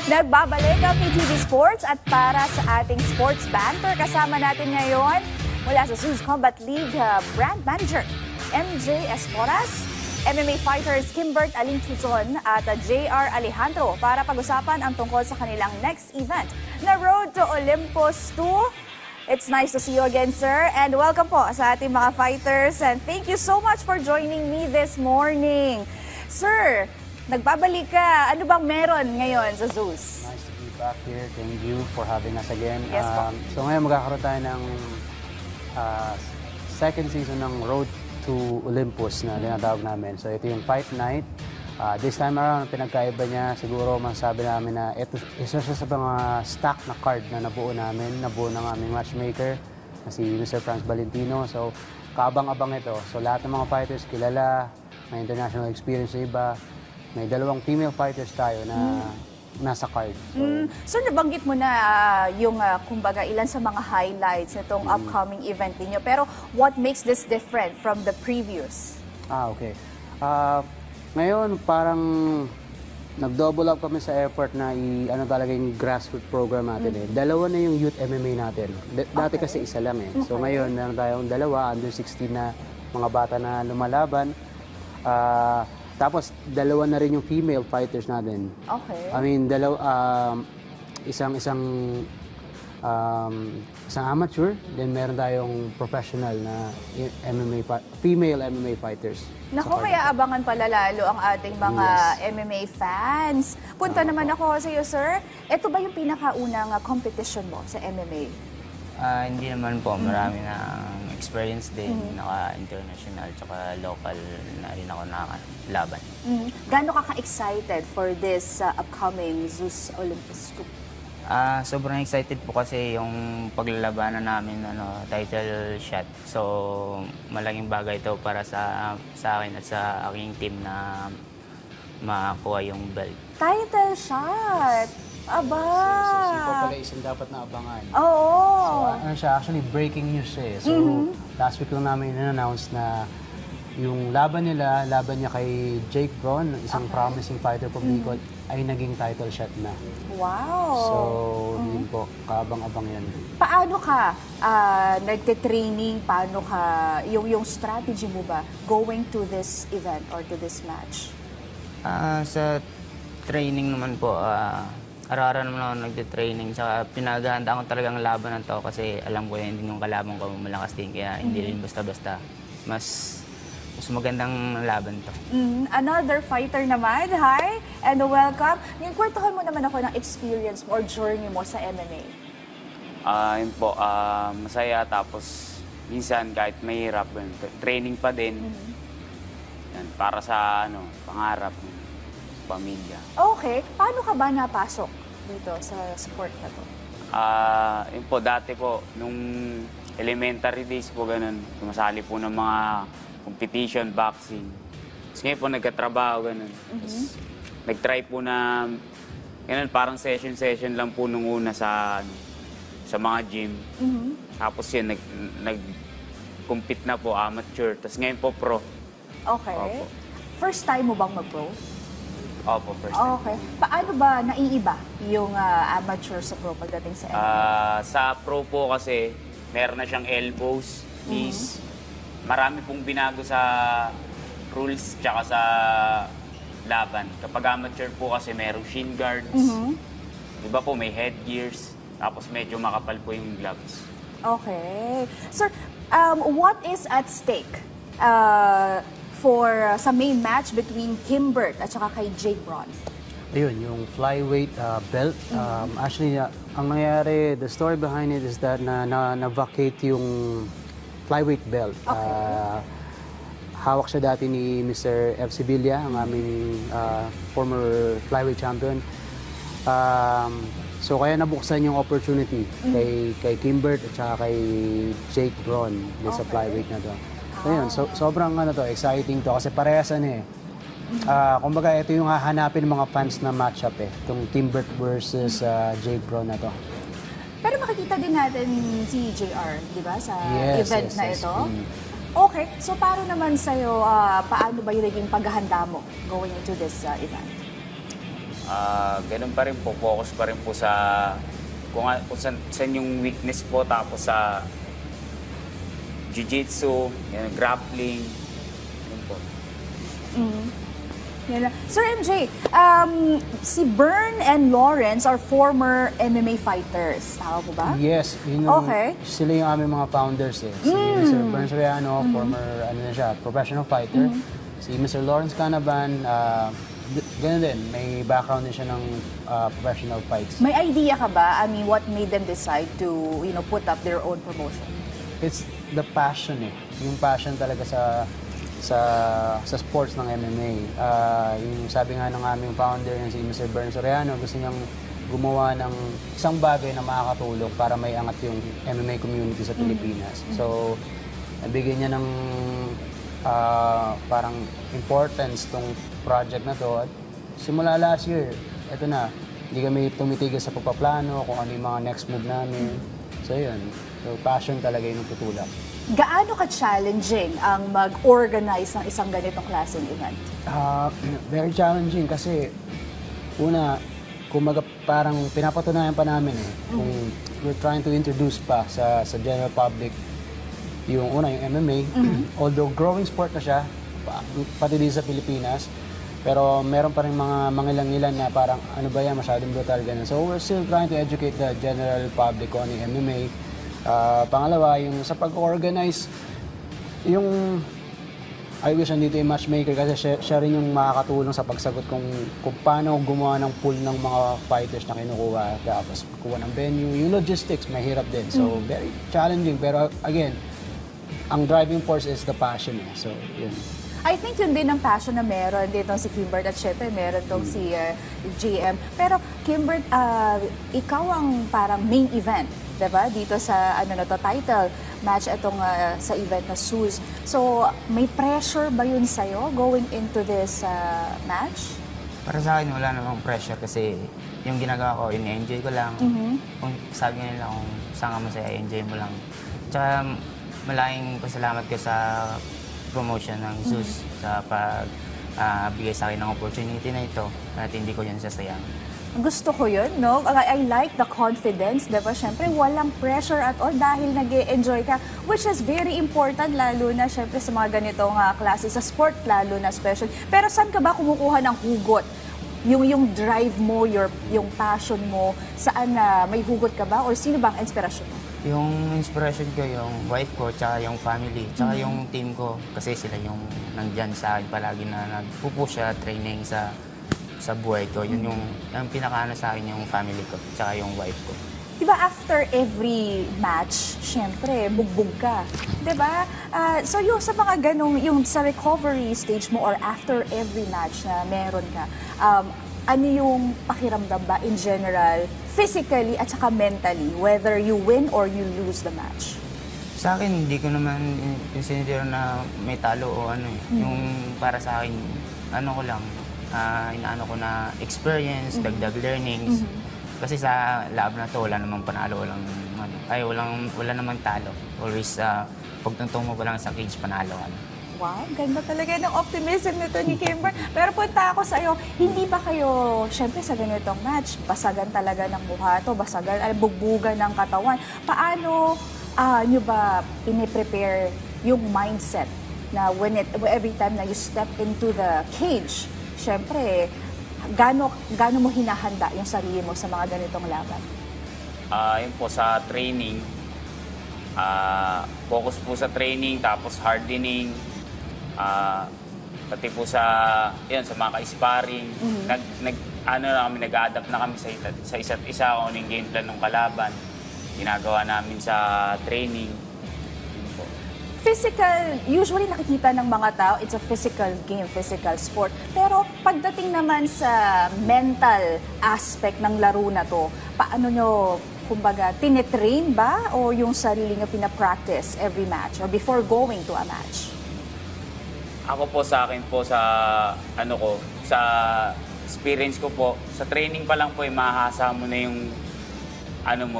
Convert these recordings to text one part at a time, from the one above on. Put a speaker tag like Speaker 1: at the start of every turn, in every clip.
Speaker 1: Nagbabalik ang PTV Sports at para sa ating sports banter, kasama natin ngayon mula sa Zeus Combat League Brand Manager MJ Esporas, MMA fighters Kimbert Alinchuzon at JR Alejandro para pag-usapan ang tungkol sa kanilang next event na Road to Olympus 2. It's nice to see you again, sir, and welcome po sa ating mga fighters, and thank you so much for joining me this morning. Sir, nagbabalik ka. Ano bang meron ngayon sa Zeus?
Speaker 2: Nice to be back here. Thank you for having us again.
Speaker 1: Yes, po.
Speaker 2: So ngayon magkakaroon tayo ng second season ng Road to Olympus na tinatawag namin. So ito yung fight night. This time around, pinagkaiba niya, siguro masasabi namin na ito isa siya sa mga stack na card na nabuo ng aming matchmaker na si Mr. Franz Valentino. So kaabang-abang ito. So lahat ng mga fighters kilala, may international experience sa iba. May dalawang female fighters tayo na nasa card.
Speaker 1: So nabanggit mo na yung kumbaga ilan sa mga highlights nitong upcoming event niyo. Pero what makes this different from the previous?
Speaker 2: Okay. Ngayon, parang nag-double up kami sa effort na ano talaga yung grassroots program natin eh. Dalawa na yung youth MMA natin. Dati kasi isa lang eh. So ngayon, meron tayong dalawa, under 16 na mga bata na lumalaban. Tapos, dalawa na rin yung female fighters natin.
Speaker 1: Okay.
Speaker 2: I mean, isang amateur, then meron tayong professional na female MMA fighters.
Speaker 1: Naku, kaya abangan pala lalo ang ating mga MMA fans. Punta naman ako sa iyo, sir. Ito ba yung pinakaunang competition mo sa MMA?
Speaker 3: Hindi naman po. Marami na experience din. Naka-international tsaka local na rin ako nakalaban.
Speaker 1: Gaano ka ka-excited for this upcoming Zeus Olympus 2?
Speaker 3: Sobrang excited po kasi yung paglalabanan namin title shot. So, malaking bagay ito para sa akin at sa aking team na makakuha yung belt.
Speaker 1: Title shot! Aba!
Speaker 2: Si pala isang dapat na abangan.
Speaker 1: Oo!
Speaker 2: So, ano siya, actually breaking news siya eh. So, last week lang namin in-announce na yung laban niya kay Jake Braun, isang promising fighter from Bicol, ay naging title shot na.
Speaker 1: Wow!
Speaker 2: So, yun po, kaabang-abang yan.
Speaker 1: Paano ka nagte-training? Paano ka, yung strategy mo ba going to this event or to this match?
Speaker 3: Sa training naman po, araw-araw naman ako nagte-training. Tsaka pinaghahandaan ko talagang laban ng to kasi alam ko yun yung kalaban ko malakas din. Kaya hindi rin basta-basta. Mas magandang laban to.
Speaker 1: Another fighter naman, hi and welcome. Ngayon, kwentuhan mo naman ako ng experience mo or journey mo sa MMA.
Speaker 4: Yun po, masaya tapos minsan kahit mahirap, training pa din. Yan, para sa pangarap ng pamilya.
Speaker 1: Okay, paano ka ba napasok dito sa sport na to?
Speaker 4: Yun po, dati po, nung elementary days po ganun, sumasali po ng mga competition, boxing. Tapos ngayon po nagkatrabaho, ganun. Tapos nag-try po na, ganun, parang session lang po nung una sa mga gym. Tapos yun, nag-compete na po, amateur. Tapos ngayon po, pro.
Speaker 1: Okay.
Speaker 4: Opo.
Speaker 1: First time mo bang mag-pro?
Speaker 4: Opo, first time.
Speaker 1: Okay. Paano ba naiiba yung amateur sa pro pagdating sa MMA?
Speaker 4: Sa pro po kasi, meron na siyang elbows, knees. Marami pong binago sa rules tsaka sa laban. Kapag amateur po kasi merong shin guards. Iba po may headgears. Tapos medyo makapal po yung gloves.
Speaker 1: Okay. Sir, what is at stake sa main match between Kimbert at saka kay Jake Braun?
Speaker 2: Ayun, yung flyweight belt. Actually, ang nangyari, the story behind it is that na-vacate yung flyweight belt. Hawak siya dati ni Mr. F. Sevilla, ang aming former flyweight champion. So kaya nabuksan yung opportunity kay Kimbert at saka kay Jake Braun sa flyweight na to. Ayun, sobrang exciting to kasi parehas kumbaga ito yung hahanapin ng mga fans na matchup itong Kimbert versus Jake Braun na to.
Speaker 1: Pero makikita din natin si JR, di ba, sa event na ito. Okay, so paano naman sa'yo, paano ba yung naging paghahanda mo going into this event?
Speaker 4: Ganun pa rin po, focus pa rin po sa kung saan yung weakness po, tapos sa jiu-jitsu, grappling, yun po.
Speaker 1: Yan lang. Sir MJ, si Bern and Lawrence are former MMA fighters. Tama po ba?
Speaker 2: Yes, yun yung,
Speaker 1: Okay.
Speaker 2: sila yung aming mga founders eh. Si Mr. Bern Soriano, former professional fighter. Si Mr. Lawrence Canaban, ganun din, may background din siya ng professional fights.
Speaker 1: May idea ka ba? I mean, what made them decide to, put up their own promotion?
Speaker 2: It's the passion eh. Yung passion talaga sa sports ng MMA. Yung sabi nga ng aming founder, yung si Mr. Bern Soriano, gusto niyang gumawa ng isang bagay na makakatulong para may angat yung MMA community sa Pilipinas. So, nabigyan niya ng parang importance tong project na to. At simula last year, eto na, hindi kami tumitigil sa pagpaplano, kung ano yung mga next move namin. So, yun. So, passion talaga yung tutulak.
Speaker 1: Gaano ka-challenging ang mag-organize ng isang ganitong klaseng event?
Speaker 2: Very challenging kasi una, kumaga parang pinapatunayan pa namin kung we're trying to introduce pa sa general public yung yung MMA. Although growing sport na siya, pati din sa Pilipinas, pero meron pa rin mga mangilang-ilan na parang ano ba yan, masyadong brutal, ganun. So we're still trying to educate the general public on yung MMA. Pangalawa, yung sa pag-organize, yung I wish andito yung matchmaker kasi siya rin yung makakatulong sa pagsagot kung paano gumawa ng pool ng mga fighters na kinukuha, tapos kuha ng venue. Yung logistics, mahirap din. So, very challenging. Pero again, ang driving force is the passion. So, yun.
Speaker 1: I think yun din ang passion na meron dito si Kimbert at syempre meron tong si JM. Pero Kimbert, ikaw ang parang main event, diba? Dito sa title match itong sa event na SUS. So, may pressure ba yun sa'yo going into this match?
Speaker 3: Para sa akin, wala namang pressure kasi yung ginagawa ko, in-enjoy ko lang. Kung sabi nga nila kung saan ka masaya, enjoy mo lang. Tsaka malaking pasalamat ko sa promotion ng SUS sa pagbigay sa akin ng opportunity na ito at hindi ko yun sasayang.
Speaker 1: Gusto ko yun, no? I like the confidence, diba? Siyempre, walang pressure at all dahil nag-e-enjoy ka, which is very important, lalo na siyempre sa mga ganitong klase, sa sport lalo na special. Pero saan ka ba kumukuha ng hugot? Yung drive mo, yung passion mo, saan may hugot ka ba? O sino ba ang inspirasyon mo?
Speaker 3: Yung inspiration ko, yung wife ko, tsaka yung family, tsaka yung team ko. Kasi sila yung nandyan sa akin palagi na nagpupush sa training sa buhay ko. Yun yung pinakaano sa akin yung family ko, tsaka yung wife ko.
Speaker 1: Diba after every match, syempre, bugbog ka. Diba? So yung sa mga ganong, yung sa recovery stage mo or after every match na meron ka, ano yung pakiramdam ba in general, physically at saka mentally, whether you win or you lose the match?
Speaker 3: Sa akin, hindi ko naman consider na may talo o ano eh. Yung para sa akin, ano ko lang, inaano ko na experience, dagdag learnings. Kasi sa lab na to, wala namang panalo, wala namang talo. Always, pagtuntong mo pa lang sa cage, panalo ka na.
Speaker 1: Wow, ganda talaga ng optimism nito ni Kimber. Pero punta ako sa iyo, hindi ba kayo, syempre sa ganitong match, basagan talaga ng mukha to, bugbugan ng katawan. Paano nyo ba piniprepare yung mindset na every time na you step into the cage, syempre, gaano mo hinahanda yung sarili mo sa mga ganitong laban?
Speaker 4: Yun po sa training, focus po sa training, tapos hardening, pati po sa mga ka-sparring, nag-adapt na kami sa isa't isa kung ano yung game plan ng kalaban. Ginagawa namin sa training.
Speaker 1: Physical, usually nakikita ng mga tao, it's a physical game, physical sport. Pero pagdating naman sa mental aspect ng laro na to, paano nyo, kumbaga, tinetrain ba o yung sarili nyo pinapractice every match or before going to a match?
Speaker 4: Ako po sa akin po sa sa experience ko po, sa training pa lang po mahahasa mo na yung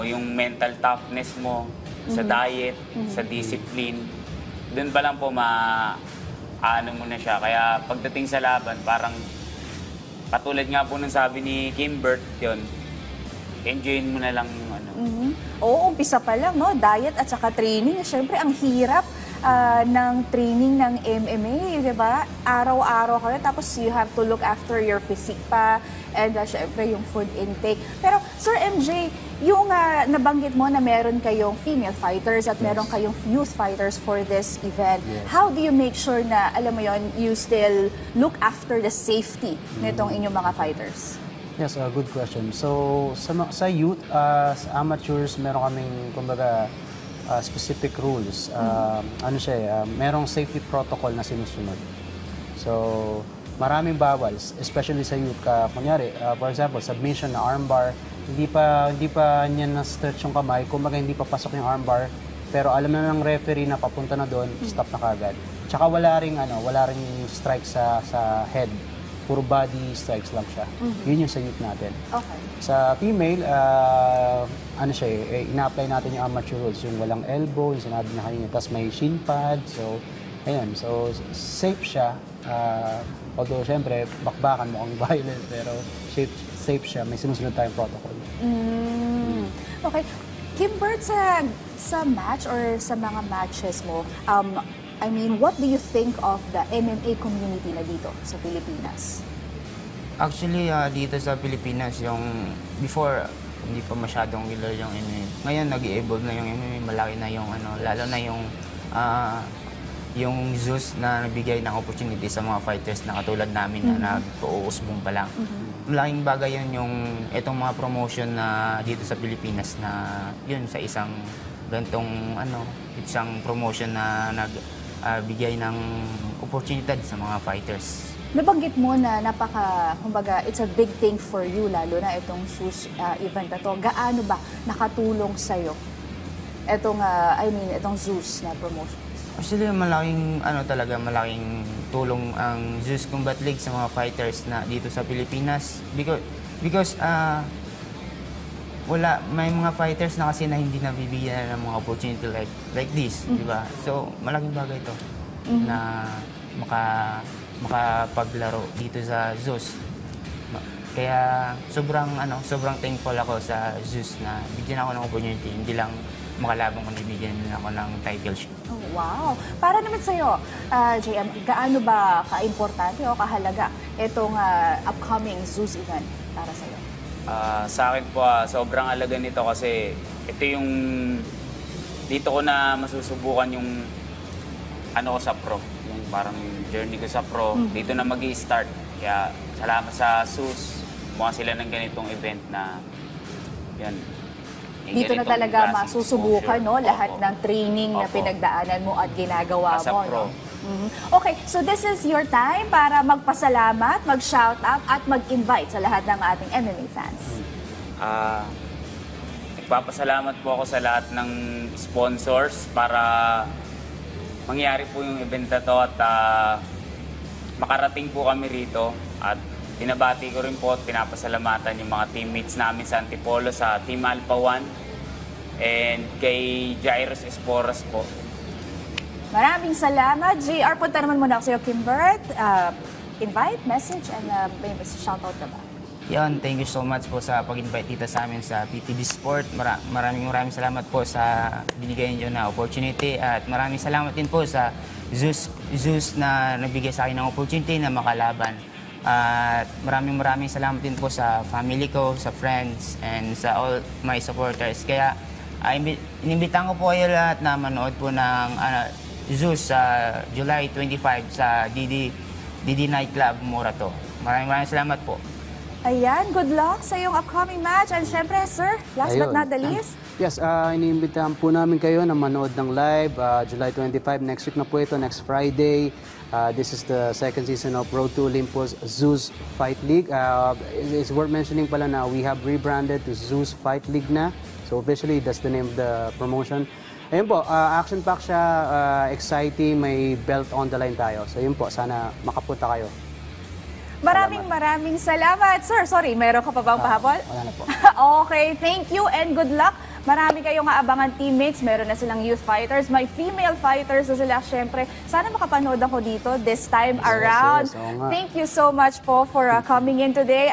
Speaker 4: yung mental toughness mo sa diet, sa discipline. Doon pa lang po mo na siya. Kaya pagdating sa laban, parang katulad nga po ng sabi ni Kimbert, yun, enjoyin mo na lang yung ano.
Speaker 1: Oo, umpisa pa lang, no? Diet at saka training. Siyempre, ang hirap ng training ng MMA, di ba? Araw-araw ka na, tapos you have to look after your physique pa, and syempre, yung food intake. Pero, Sir MJ, yung nabanggit mo na meron kayong female fighters at meron kayong youth fighters for this event. How do you make sure na, alam mo yon, you still look after the safety nitong inyong mga fighters?
Speaker 2: Yes, good question. So, sa youth, sa amateurs, meron kaming, kumbaga, specific rules. Ano siya, merong safety protocol na sinusunod. So, maraming bawal, especially sa youth. Kunyari, for example, submission na armbar, hindi pa niya na-stretch yung kamay, kumbaga hindi pa pasok yung armbar, pero alam na ng referee na papunta na doon, stop na kagad. Tsaka wala ring strike sa head. Puro body strikes lang siya. Yun yung sa youth natin.
Speaker 1: Okay.
Speaker 2: Sa female, ina-apply natin yung amateur rules. Yung walang elbow, yung sinabi na kanina. Tapos may shin pad. So, ayan. So, safe siya. Although, syempre, bakbakan mukhang violent. Pero, safe siya. May sinusunod tayong protocol.
Speaker 1: Okay. Kimbert, sa match or sa mga matches mo, I mean, what do you think of the MMA community na dito sa Pilipinas?
Speaker 3: Actually, dito sa Pilipinas, yung before, hindi pa masyadong killer yung MMA. Ngayon, nag-evolve na yung MMA, malaki na yung lalo na yung Zeus na nabigay ng opportunity sa mga fighters na katulad namin na nag-uusbong pa lang. Malaking bagay yun yung itong mga promotion na dito sa Pilipinas na yun sa isang gantong isang promotion na bigay ng oportunidad sa mga fighters.
Speaker 1: Nabanggit mo na kumbaga, it's a big thing for you, lalo na itong Zeus event na to. Gaano ba nakatulong sa'yo itong Zeus na promotion?
Speaker 3: Actually, malaking tulong ang Zeus Combat League sa mga fighters na dito sa Pilipinas because may mga fighters na kasi na hindi nabibigyan ng mga opportunity like this, di ba? So, malaking bagay ito na makapaglaro dito sa Zeus. Kaya sobrang thankful ako sa Zeus na bigyan ako ng opportunity, hindi lang makalabang kung bigyan ako ng title shot.
Speaker 1: Oh, wow! Para naman sa'yo, JM, gaano ba ka-importante o kahalaga itong upcoming Zeus event para sa'yo?
Speaker 4: Sa akin po, sobrang alaga nito kasi ito yung dito ko na masusubukan yung ko sa pro, yung parang journey ko sa pro, dito na mag-i-start. Kaya salamat sa Zeus, mukha sila ng ganitong event na yan.
Speaker 1: Dito na talaga masusubukan, no? Lahat ng training na pinagdaanan mo at ginagawa
Speaker 4: As a
Speaker 1: mo.
Speaker 4: pro.
Speaker 1: No? Okay, so this is your time para magpasalamat, mag-shoutout at mag-invite sa lahat ng ating MMA fans.
Speaker 4: Nagpapasalamat po ako sa lahat ng sponsors para mangyari po yung event na to at makarating po kami rito. At binabati ko rin po at pinapasalamatan yung mga teammates namin sa Antipolo, sa Team Alpha 1 and kay Jairus Esporas po.
Speaker 1: Maraming salamat. JR, punta naman muna ako sa iyo, Kimbert. Invite, message, and may shoutout ka ba?
Speaker 3: Yan, thank you so much po sa pag-invite dito sa amin sa PTV Sport. Maraming salamat po sa binigay niyo na opportunity at maraming salamat din po sa Zeus na nagbigay sa akin ng opportunity na makalaban. At maraming salamat din po sa family ko, sa friends, and sa all my supporters. Kaya inimbitahan ko po kayo lahat na manood po ng Zeus sa July 25 sa DD Nightclub Morato. Maraming salamat po.
Speaker 1: Ayan, good luck sa iyong upcoming match. And syempre, sir, last but not the least.
Speaker 2: Yes, iniimbitahan po namin kayo na manood ng live July 25. Next week na po ito, next Friday. This is the second season of Road to Olympus Zeus Fight League. It's worth mentioning pala na we have rebranded to Zeus Fight League na. So officially, that's the name of the promotion. Ayun po, action-pack siya, exciting, may belt on the line tayo. So yun po, sana makapunta kayo.
Speaker 1: Maraming salamat. Sir, sorry, meron ka pa bang pahabol?
Speaker 2: Wala na po.
Speaker 1: Okay, thank you and good luck Marami kayong aabangan teammates. Meron na silang youth fighters. May female fighters na sila, syempre. Sana makapanood ako dito this time around.
Speaker 2: yes, oo nga.
Speaker 1: Thank you so much po for coming in today.